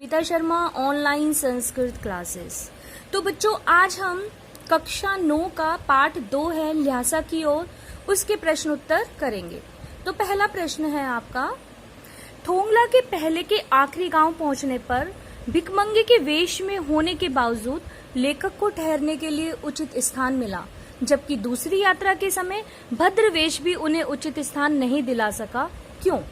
पिता Sharma online Sanskrit classes. तो बच्चों, आज हम कक्षा 9 का पाठ 2 है ल्हासा की ओर, उसके प्रश्न उत्तर करेंगे। तो पहला प्रश्न है आपका, थोंगला के पहले के आखिरी गांव पहुंचने पर भिकमंगे के वेश में होने के बावजूद लेखक को ठहरने के लिए उचित स्थान मिला, जबकि दूसरी यात्रा के समय भद्र वेश भी उन्हें उचित स्थान नहीं दिला सका, क्यों?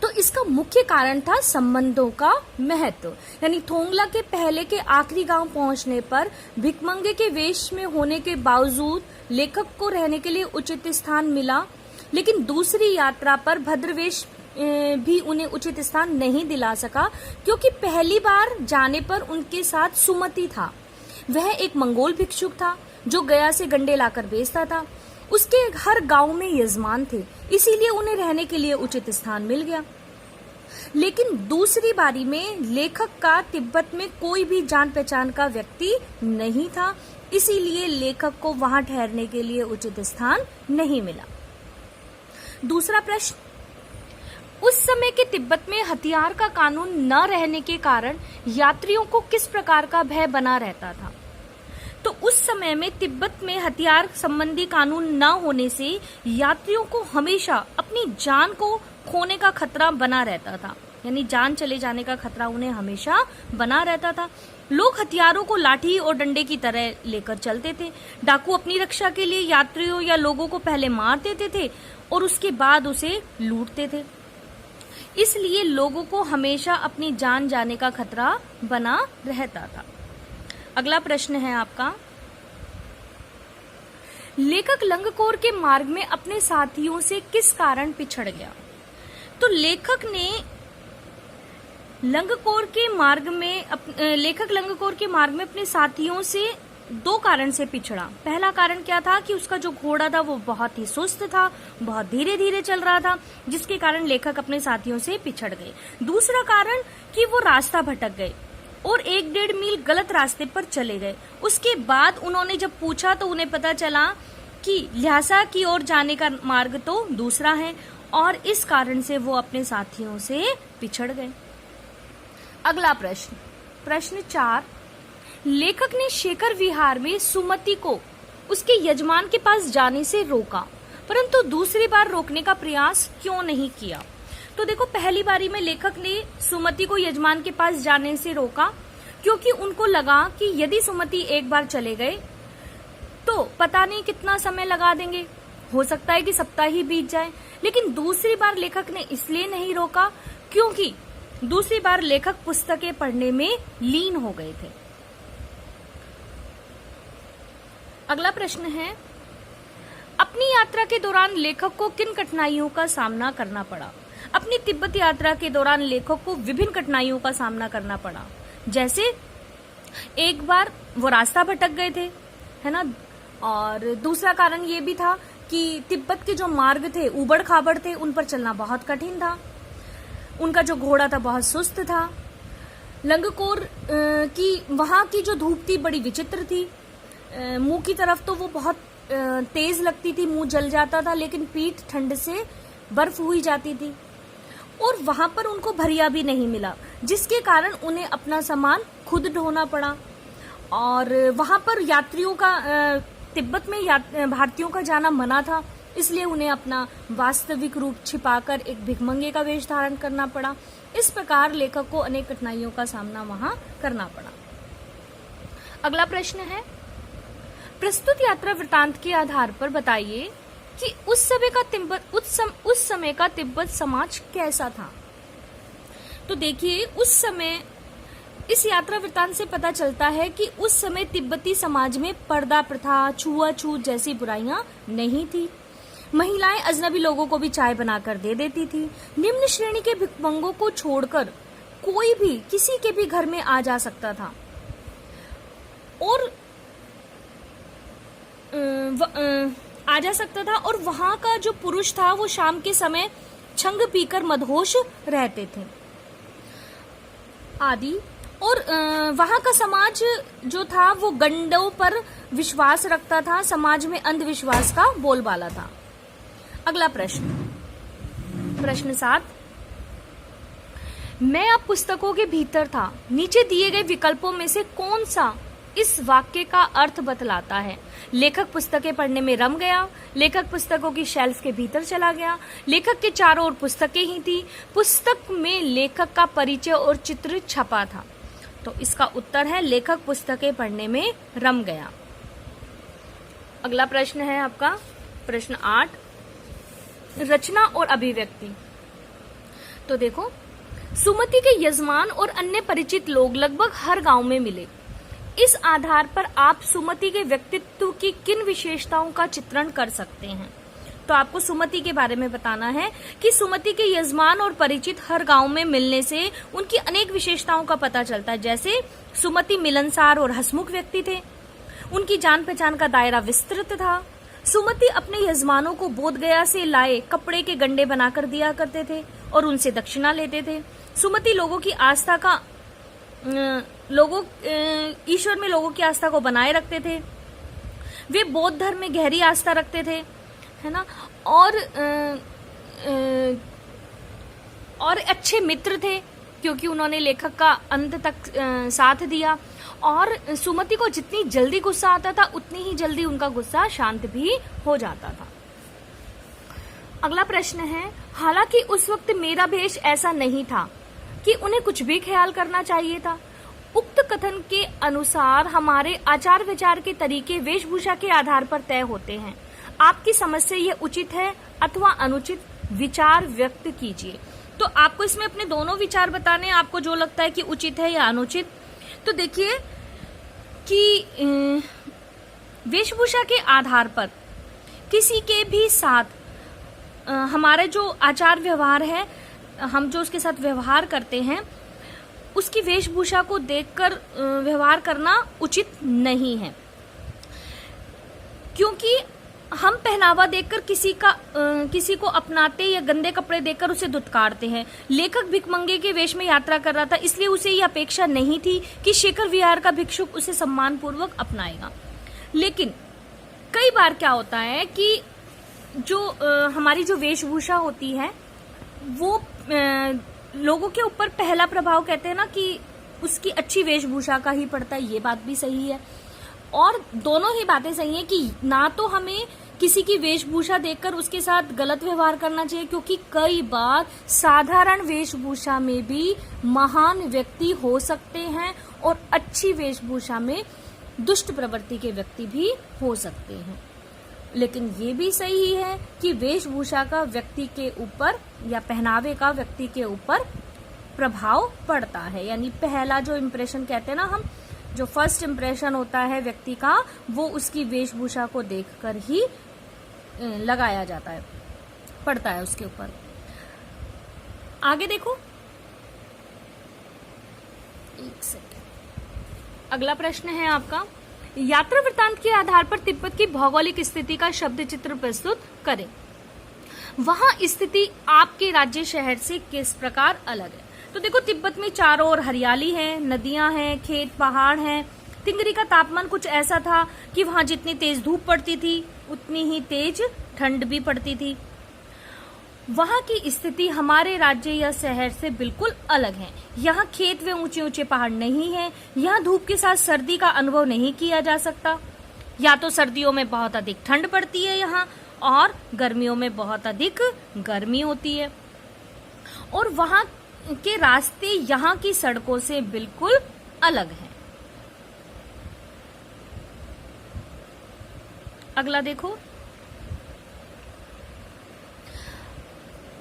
तो इसका मुख्य कारण था संबंधों का महत्व। यानी थोंगला के पहले के आखिरी गांव पहुंचने पर भिकमंगे के वेश में होने के बावजूद लेखक को रहने के लिए उचित स्थान मिला, लेकिन दूसरी यात्रा पर भद्रवेश भी उन्हें उचित स्थान नहीं दिला सका, क्योंकि पहली बार जाने पर उनके साथ सुमति था। वह एक मंगोल भिक्षुक था जो गया से गंडे लाकर बेचता था। उसके हर गांव में यजमान थे, इसीलिए उन्हें रहने के लिए उचित स्थान मिल गया। लेकिन दूसरी बारी में लेखक का तिब्बत में कोई भी जान पहचान का व्यक्ति नहीं था, इसीलिए लेखक को वहां ठहरने के लिए उचित स्थान नहीं मिला। दूसरा प्रश्न, उस समय के तिब्बत में हथियार का कानून न रहने के कारण यात्रियों को किस प्रकार का भय बना रहता था? तो उस समय में तिब्बत में हथियार संबंधी कानून न होने से यात्रियों को हमेशा अपनी जान को खोने का खतरा बना रहता था। यानी जान चले जाने का खतरा उन्हें हमेशा बना रहता था। लोग हथियारों को लाठी और डंडे की तरह लेकर चलते थे। डाकू अपनी रक्षा के लिए यात्रियों या लोगों को पहले मार देते थे और उसके बाद उसे लूटते थे। इसलिए लोगों को हमेशा अपनी जान जाने का खतरा बना रहता था। अगला प्रश्न है आपका, लेखक लंगकोर के मार्ग में अपने साथियों से किस कारण पिछड़ गया? तो लेखक लंगकोर के मार्ग में अपने साथियों से दो कारण से पिछड़ा। पहला कारण क्या था कि उसका जो घोड़ा था वो बहुत ही सुस्त था, बहुत धीरे धीरे चल रहा था, जिसके कारण लेखक अपने साथियों से पिछड़ गए। दूसरा कारण कि वो रास्ता भटक गए और 1-1.5 मील गलत रास्ते पर चले गए। उसके बाद उन्होंने जब पूछा तो उन्हें पता चला कि ल्हासा की ओर जाने का मार्ग तो दूसरा है, और इस कारण से वो अपने साथियों से पिछड़ गए। अगला प्रश्न, प्रश्न 4, लेखक ने शेखर विहार में सुमति को उसके यजमान के पास जाने से रोका, परंतु दूसरी बार रोकने का प्रयास क्यों नहीं किया? तो देखो, पहली बारी में लेखक ने सुमति को यजमान के पास जाने से रोका क्योंकि उनको लगा कि यदि सुमति एक बार चले गए तो पता नहीं कितना समय लगा देंगे, हो सकता है कि सप्ताह ही बीत जाए। लेकिन दूसरी बार लेखक ने इसलिए नहीं रोका क्योंकि दूसरी बार लेखक पुस्तकें पढ़ने में लीन हो गए थे। अगला प्रश्न है, अपनी यात्रा के दौरान लेखक को किन कठिनाइयों का सामना करना पड़ा? अपनी तिब्बत यात्रा के दौरान लेखक को विभिन्न कठिनाइयों का सामना करना पड़ा। जैसे एक बार वो रास्ता भटक गए थे, है ना, और दूसरा कारण ये भी था कि तिब्बत के जो मार्ग थे उबड़ खाबड़ थे, उन पर चलना बहुत कठिन था। उनका जो घोड़ा था बहुत सुस्त था। लंगकोर की वहां की जो धूप थी बड़ी विचित्र थी। मुंह की तरफ तो वो बहुत तेज लगती थी, मुंह जल जाता था, लेकिन पीठ ठंड से बर्फ हुई जाती थी। और वहां पर उनको भरिया भी नहीं मिला, जिसके कारण उन्हें अपना सामान खुद ढोना पड़ा। और वहां पर यात्रियों का तिब्बत में भारतीयों का जाना मना था, इसलिए उन्हें अपना वास्तविक रूप छिपाकर एक भिकमंगे का वेश धारण करना पड़ा। इस प्रकार लेखक को अनेक कठिनाइयों का सामना वहां करना पड़ा। अगला प्रश्न है, प्रस्तुत यात्रा वृतांत के आधार पर बताइए कि उस समय का तिब्बत समाज कैसा था? तो देखिए, उस समय इस यात्रा वृत्तांत से पता चलता है कि उस समय तिब्बती समाज में पर्दा प्रथा, छुआछूत जैसी बुराइयां नहीं थी। महिलाएं अजनबी लोगों को भी चाय बनाकर दे देती थी। निम्न श्रेणी के भिकमंगों को छोड़कर कोई भी किसी के भी घर में आ जा सकता था, और वहां का जो पुरुष था वो शाम के समय छंग पीकर मदहोश रहते थे आदि। और वहां का समाज जो था वो गंडों पर विश्वास रखता था, समाज में अंधविश्वास का बोलबाला था। अगला प्रश्न, प्रश्न 7, मैं अब पुस्तकों के भीतर था। नीचे दिए गए विकल्पों में से कौन सा इस वाक्य का अर्थ बतलाता है? लेखक पुस्तकें पढ़ने में रम गया, लेखक पुस्तकों की शेल्फ के भीतर चला गया, लेखक के चारों ओर पुस्तकें ही थी, पुस्तक में लेखक का परिचय और चित्र छपा था। तो इसका उत्तर है लेखक पुस्तकें पढ़ने में रम गया। अगला प्रश्न है आपका प्रश्न 8, रचना और अभिव्यक्ति। तो देखो, सुमति के यजमान और अन्य परिचित लोग लगभग हर गांव में मिले। इस आधार पर आप सुमति के व्यक्तित्व की किन विशेषताओं का चित्रण कर सकते हैं? तो आपको सुमति के बारे में बताना है कि सुमति के यजमान और परिचित हर गांव में मिलने से उनकी अनेक विशेषताओं का पता चलता है। जैसे सुमति मिलनसार और हंसमुख व्यक्ति थे, उनकी जान पहचान का दायरा विस्तृत था, सुमति अपने यजमानों को बोधगया से लाए कपड़े के गंडे बनाकर दिया करते थे और उनसे दक्षिणा लेते थे। सुमति लोगों की आस्था का ईश्वर में लोगों की आस्था को बनाए रखते थे। वे बौद्ध धर्म में गहरी आस्था रखते थे, है ना, और अच्छे मित्र थे क्योंकि उन्होंने लेखक का अंत तक साथ दिया। और सुमति को जितनी जल्दी गुस्सा आता था उतनी ही जल्दी उनका गुस्सा शांत भी हो जाता था। अगला प्रश्न है, हालांकि उस वक्त मेरा भेष ऐसा नहीं था कि उन्हें कुछ भी ख्याल करना चाहिए था। उक्त कथन के अनुसार हमारे आचार विचार के तरीके वेशभूषा के आधार पर तय होते हैं। आपकी समझ से यह उचित है अथवा अनुचित, विचार व्यक्त कीजिए। तो आपको इसमें अपने दोनों विचार बताने हैं, आपको जो लगता है कि उचित है या अनुचित। तो देखिए कि वेशभूषा के आधार पर किसी के भी साथ हमारे जो आचार व्यवहार है, हम जो उसके साथ व्यवहार करते हैं, उसकी वेशभूषा को देखकर व्यवहार करना उचित नहीं है, क्योंकि हम पहनावा देखकर किसी को अपनाते या गंदे कपड़े देखकर उसे धुतकारते हैं। लेखक भिखमंगे के वेश में यात्रा कर रहा था, इसलिए उसे यह अपेक्षा नहीं थी कि शेखर विहार का भिक्षुक उसे सम्मानपूर्वक अपनाएगा। लेकिन कई बार क्या होता है कि जो हमारी जो वेशभूषा होती है वो लोगों के ऊपर पहला प्रभाव, कहते हैं ना, कि उसकी अच्छी वेशभूषा का ही पड़ता है। ये बात भी सही है और दोनों ही बातें सही है कि ना तो हमें किसी की वेशभूषा देखकर उसके साथ गलत व्यवहार करना चाहिए, क्योंकि कई बार साधारण वेशभूषा में भी महान व्यक्ति हो सकते हैं और अच्छी वेशभूषा में दुष्ट प्रवृत्ति के व्यक्ति भी हो सकते हैं। लेकिन ये भी सही है कि वेशभूषा का व्यक्ति के ऊपर या पहनावे का व्यक्ति के ऊपर प्रभाव पड़ता है। यानी पहला जो इम्प्रेशन कहते हैं ना हम, जो फर्स्ट इम्प्रेशन होता है व्यक्ति का, वो उसकी वेशभूषा को देखकर ही लगाया जाता है, पड़ता है उसके ऊपर। आगे देखो, एक सेकंड। अगला प्रश्न है आपका, यात्रा वृत्तांत के आधार पर तिब्बत की भौगोलिक स्थिति का शब्द चित्र प्रस्तुत करें। वहां स्थिति आपके राज्य शहर से किस प्रकार अलग है? तो देखो, तिब्बत में चारों ओर हरियाली है, नदियां हैं, खेत पहाड़ हैं। तिंगरी का तापमान कुछ ऐसा था कि वहां जितनी तेज धूप पड़ती थी उतनी ही तेज ठंड भी पड़ती थी। वहां की स्थिति हमारे राज्य या शहर से बिल्कुल अलग है। यहाँ खेत व ऊंचे ऊंचे पहाड़ नहीं है। यहाँ धूप के साथ सर्दी का अनुभव नहीं किया जा सकता। या तो सर्दियों में बहुत अधिक ठंड पड़ती है यहाँ, और गर्मियों में बहुत अधिक गर्मी होती है। और वहां के रास्ते यहाँ की सड़कों से बिल्कुल अलग हैं। अगला देखो,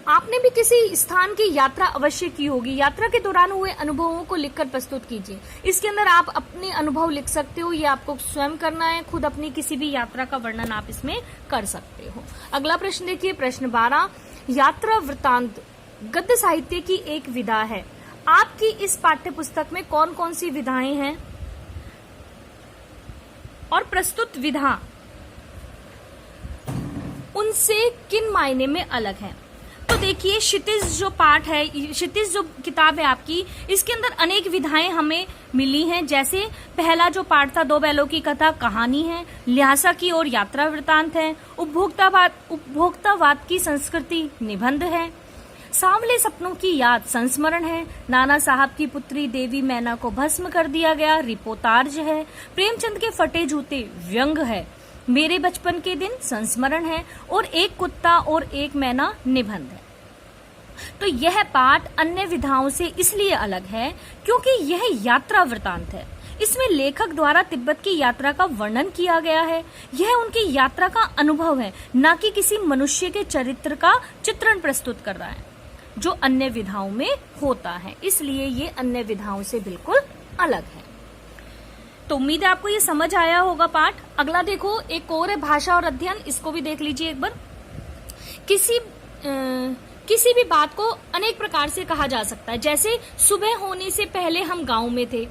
आपने भी किसी स्थान की यात्रा अवश्य की होगी। यात्रा के दौरान हुए अनुभवों को लिखकर प्रस्तुत कीजिए। इसके अंदर आप अपने अनुभव लिख सकते हो, ये आपको स्वयं करना है। खुद अपनी किसी भी यात्रा का वर्णन आप इसमें कर सकते हो। अगला प्रश्न देखिए, प्रश्न 12, यात्रा वृत्तांत गद्य साहित्य की एक विधा है। आपकी इस पाठ्य पुस्तक में कौन कौन सी विधाएं हैं और प्रस्तुत विधा उनसे किन मायने में अलग है? तो देखिए, क्षितिज जो पाठ है, क्षितिज जो किताब है आपकी, इसके अंदर अनेक विधाएं हमें मिली हैं। जैसे पहला जो पाठ था, दो बैलों की कथा कहानी है, ल्हासा की ओर यात्रा वृत्तांत है, उपभोक्तावाद की संस्कृति निबंध है, सांवले सपनों की याद संस्मरण है। नाना साहब की पुत्री देवी मैना को भस्म कर दिया गया रिपोर्ताज है। प्रेमचंद के फटे जूते व्यंग है। मेरे बचपन के दिन संस्मरण है। और एक कुत्ता और एक मैना निबंध है। तो यह पाठ अन्य विधाओं से इसलिए अलग है क्योंकि यह यात्रा वृतांत है। इसमें लेखक द्वारा तिब्बत की यात्रा का वर्णन किया गया है। यह उनकी यात्रा का अनुभव है, न कि किसी मनुष्य के चरित्र का चित्रण प्रस्तुत कर रहा है जो अन्य विधाओं में होता है। इसलिए ये अन्य विधाओं से बिल्कुल अलग है। तो उम्मीद है आपको ये समझ आया होगा पाठ। अगला देखो, एक और है भाषा और अध्ययन, इसको भी देख लीजिए एक बार। किसी भी बात को अनेक प्रकार से कहा जा सकता है। जैसे सुबह होने से पहले हम गांव में थे,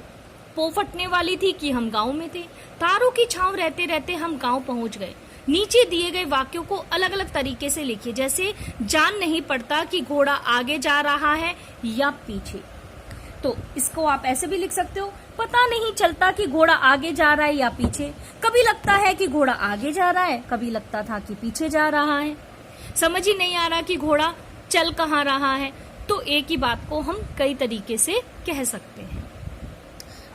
पो फटने वाली थी कि हम गांव में थे, तारों की छांव रहते रहते हम गांव पहुंच गए। नीचे दिए गए वाक्यों को अलग अलग तरीके से लिखिए। जैसे जान नहीं पड़ता कि घोड़ा आगे जा रहा है या पीछे, तो इसको आप ऐसे भी लिख सकते हो, पता नहीं चलता कि घोड़ा आगे जा रहा है या पीछे। कभी लगता है कि घोड़ा आगे जा रहा है, कभी लगता था कि पीछे जा रहा है। समझ ही नहीं आ रहा कि घोड़ा चल कहाँ रहा है, तो एक ही बात को हम कई तरीके से कह सकते हैं।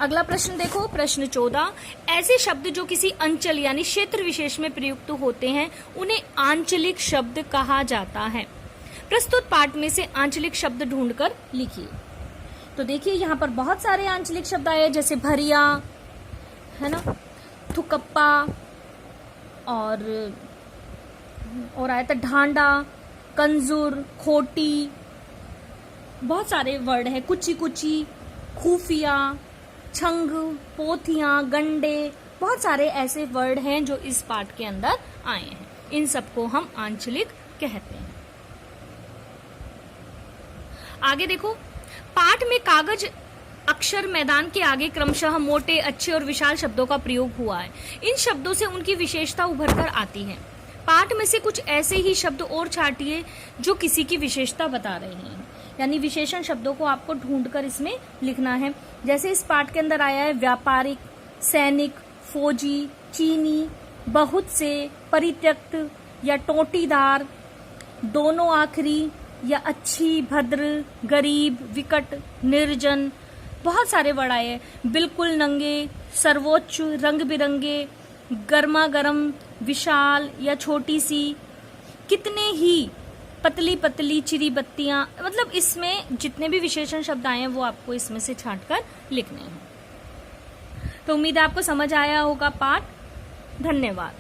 अगला प्रश्न देखो, प्रश्न 14। ऐसे शब्द जो किसी अंचल यानी क्षेत्र विशेष में प्रयुक्त होते हैं उन्हें आंचलिक शब्द कहा जाता है। प्रस्तुत पाठ में से आंचलिक शब्द ढूंढकर लिखिए। तो देखिए यहाँ पर बहुत सारे आंचलिक शब्द आए, जैसे भरिया है ना, थुकप्पा और आया था ढांडा, कंजूर, खोटी, बहुत सारे वर्ड है, कुची कुची, खुफिया, छंग, पोथियां, गंडे, बहुत सारे ऐसे वर्ड हैं जो इस पाठ के अंदर आए हैं। इन सबको हम आंचलिक कहते हैं। आगे देखो, पाठ में कागज अक्षर मैदान के आगे क्रमशः मोटे, अच्छे और विशाल शब्दों का प्रयोग हुआ है। इन शब्दों से उनकी विशेषता उभर कर आती है। पाठ में से कुछ ऐसे ही शब्द और छांटिए जो किसी की विशेषता बता रहे हैं, यानी विशेषण शब्दों को आपको ढूंढकर इसमें लिखना है। जैसे इस पाठ के अंदर आया है व्यापारिक, सैनिक, फौजी, चीनी, बहुत से, परित्यक्त या टोटीदार, दोनों आखिरी या अच्छी, भद्र, गरीब, विकट, निर्जन, बहुत सारे वर्ड आए हैं। बिल्कुल नंगे, सर्वोच्च, रंग बिरंगे, गर्मा गर्म, विशाल या छोटी सी, कितने ही, पतली पतली, चिरी बत्तियां, मतलब इसमें जितने भी विशेषण शब्द आए हैं वो आपको इसमें से छांटकर लिखने हैं। तो उम्मीद है आपको समझ आया होगा पाठ। धन्यवाद।